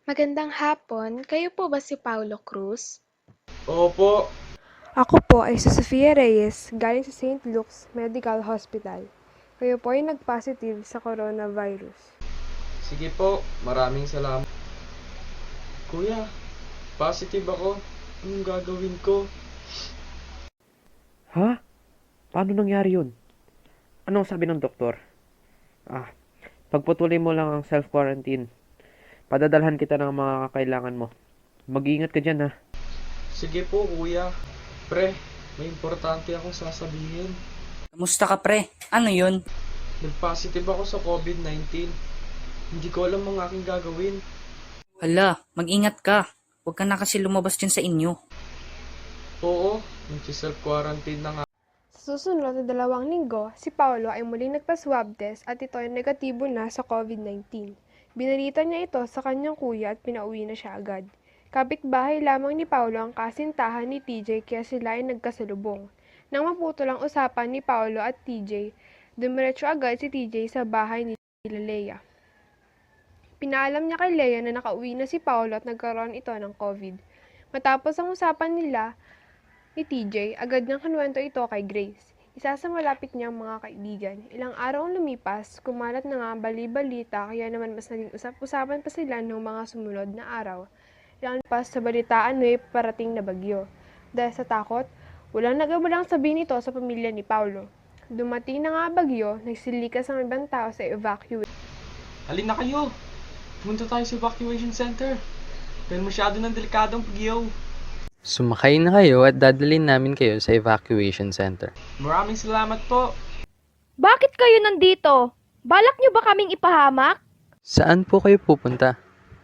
Magandang hapon, kayo po ba si Paulo Cruz? Opo. Ako po ay si Sofia Reyes, galing sa St. Luke's Medical Hospital. Kayo po ay nag-positive sa coronavirus. Sige po, maraming salamat. Kuya, positive ako. Anong gagawin ko? Ha? Paano nangyari yun? Anong sabi ng doktor? Pagpatuloy mo lang ang self-quarantine. Padadalhan kita ng mga kakailangan mo. Mag-iingat ka dyan, ha? Sige po, kuya. Pre, may importante akong sasabihin. Kamusta ka pre? Ano yun? Nag-positive ako sa COVID-19. Hindi ko alam ang aking gagawin. Hala, mag-ingat ka. Huwag ka na kasi lumabas dyan sa inyo. Oo, self-quarantine na nga. Sa susunod na 2 linggo, si Paolo ay muling nagpa-swab test at ito ay negatibo na sa COVID-19. Binalita niya ito sa kanyang kuya at pinauwi na siya agad. Kapitbahay lamang ni Paolo ang kasintahan ni TJ kaya sila ay nagkasalubong. Nang maputol ang usapan ni Paolo at TJ, dumiretso agad si TJ sa bahay ni Leia. Pinaalam niya kay Leia na nakauwi na si Paolo at nagkaroon ito ng COVID. Matapos ang usapan nila ni TJ, agad niyang kinuwento ito kay Grace, isa sa malapit niyang mga kaibigan. Ilang araw ang lumipas, kumalat na nga ang bali-balita kaya naman mas naging usap-usapan pa sila ng mga sumunod na araw. Ilang lipas sa balitaan may parating na bagyo. Dahil sa takot, walang nagawalang sabihin ito sa pamilya ni Paulo. Dumating na nga ang bagyo, nagsilikas ang ibang tao sa evacuate. Halina kayo! Pumunta tayo sa evacuation center. Dahil masyado ng delikadong pagyaw. Sumakay na kayo at dadalhin namin kayo sa evacuation center. Maraming salamat po. Bakit kayo nandito? Balak nyo ba kaming ipahamak? Saan po kayo pupunta?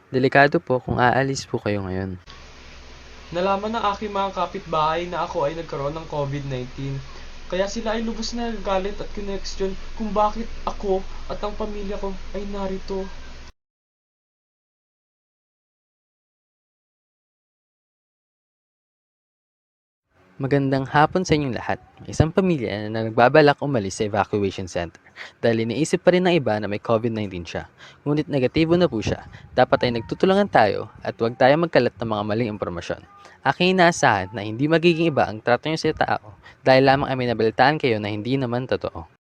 Delikado po kung aalis po kayo ngayon. Nalaman ng aking mga kapitbahay na ako ay nagkaroon ng COVID-19. Kaya sila ay lubos na nagagalit at connection kung bakit ako at ang pamilya ko ay narito. Magandang hapon sa inyong lahat. Isang pamilya na nagbabalak umalis sa evacuation center dahil iniisip pa rin ng iba na may COVID-19 siya. Ngunit negatibo na po siya. Dapat ay nagtutulungan tayo at huwag tayo magkalat ng mga maling impormasyon. Aking inaasahan na hindi magiging iba ang trato niyo sa tao dahil lamang ay may nabalitaan kayo na hindi naman totoo.